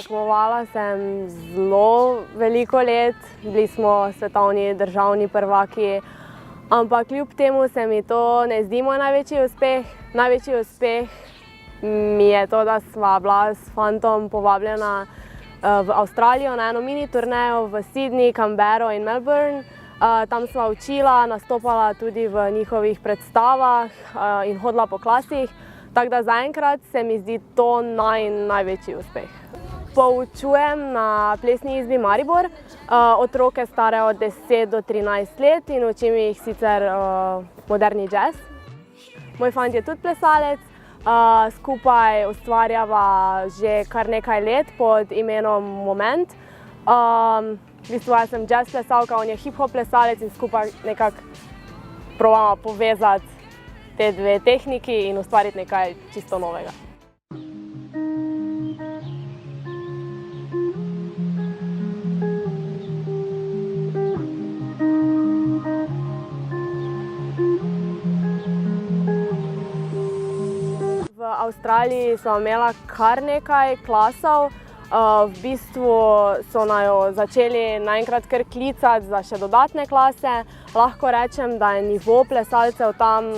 Tekmovala sem zelo veliko let, bili smo svetovni državni prvaki, ampak kljub temu se mi to ne zdi moj največji uspeh. Največji uspeh mi je to, da sva bila s fantom povabljena v Avstralijo na eno mini turnejo v Sydney, Canberro in Melbourne. Tam sva učila, nastopala tudi v njihovih predstavah in hodila po klasih. Tako da zaenkrat se mi zdi to največji uspeh. Poučujem na plesni izbi Maribor otroke stare od 10 do 13 let in učim jih sicer moderni jazz. Moj fant je tudi plesalec, skupaj ustvarjava že kar nekaj let pod imenom Moment. V bistvu jaz sem jazz plesalka, on je hip-hop plesalec in skupaj nekako probamo povezati te dve tehniki in ustvariti nekaj čisto novega. V Avstraliji sva imela kar nekaj klasov. V bistvu so naju začeli naenkrat kar klicati za še dodatne klase. Lahko rečem, da je nivo plesalcev tam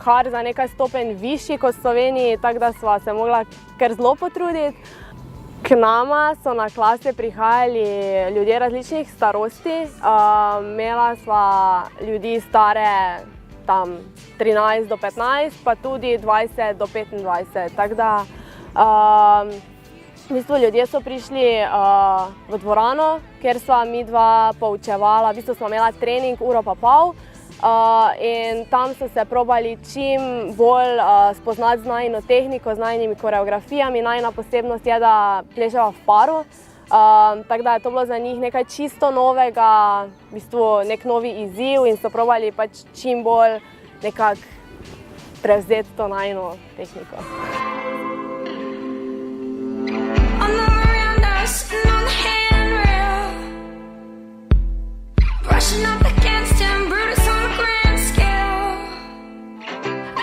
kar za nekaj stopenj višji kot v Sloveniji, tako da sva se mogla kar zelo potruditi. K nama so na klase prihajali ljudje različnih starosti. Imela sva ljudi stare tam 13 do 15, pa tudi 20 do 25. Tako da v bistvu ljudje so prišli v dvorano, kjer sva midva poučevala. V bistvu sva imela trening uro pa pol in tam so se probali čim bolj spoznati z najino tehniko, z najinimi koreografijami. Najina posebnost je, da pleševa v paru. Tako da je to bilo za njih nekaj čisto novega, v bistvu nek novi izziv in so probali pač čim bolj nekako prevzeti to najino tehniko.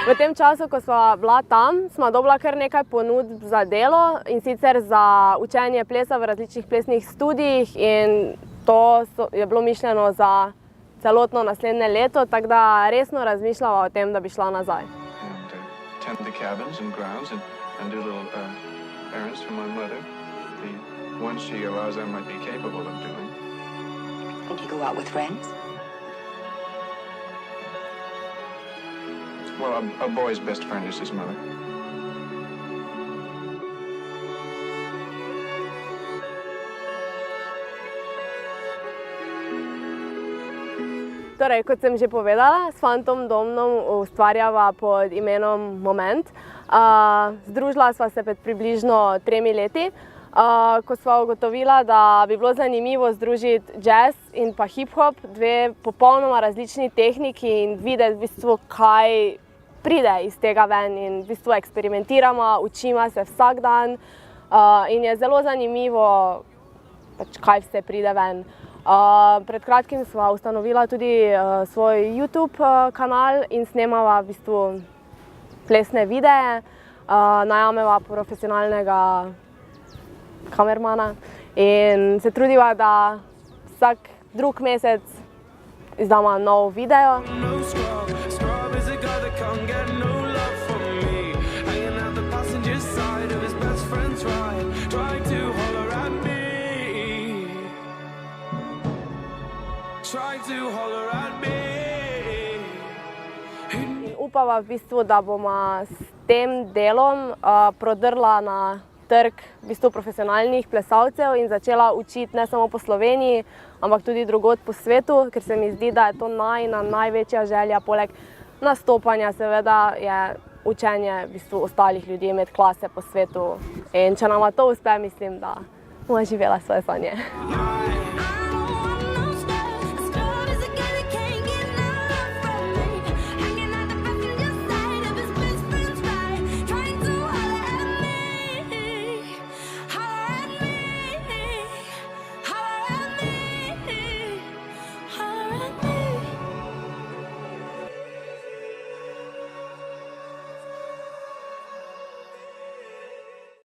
V tem času, ko sva bila tam, sva dobila kar nekaj ponudb za delo in sicer za učenje plesa v različnih plesnih studijih in to je bilo mišljeno za celotno naslednje leto, tako da resno razmišljava o tem, da bi šla nazaj. Well, a boy's best friend is his mother. Torej, kot sem že povedala, s fantom Domnom ustvarjava pod imenom Moment. Združila sva se pred približno 3 leti, ko sva ugotovila, da bi bilo zanimivo združiti jazz in pa hip-hop, dve popolnoma različni tehniki in videti v bistvu, kaj pride iz tega ven in v bistvu eksperimentiramo, učimo se vsak dan in je zelo zanimivo, kaj vse pride ven. Pred kratkim sva ustanovila tudi svoj YouTube kanal in snemava v bistvu plesne videe, najameva profesionalnega kamermana in se trudiva, da vsak drug mesec izdamo nov video. In upava v bistvu, da bomo s tem delom prodrla na trg v bistvu profesionalnih plesalcev in začela učiti ne samo po Sloveniji, ampak tudi drugod po svetu, ker se mi zdi, da je to največja želja, poleg nastopanja seveda je učenje v bistvu ostalih ljudi, imeti klase po svetu. In če nama to uspe, mislim, da bomo živela svoje sanje.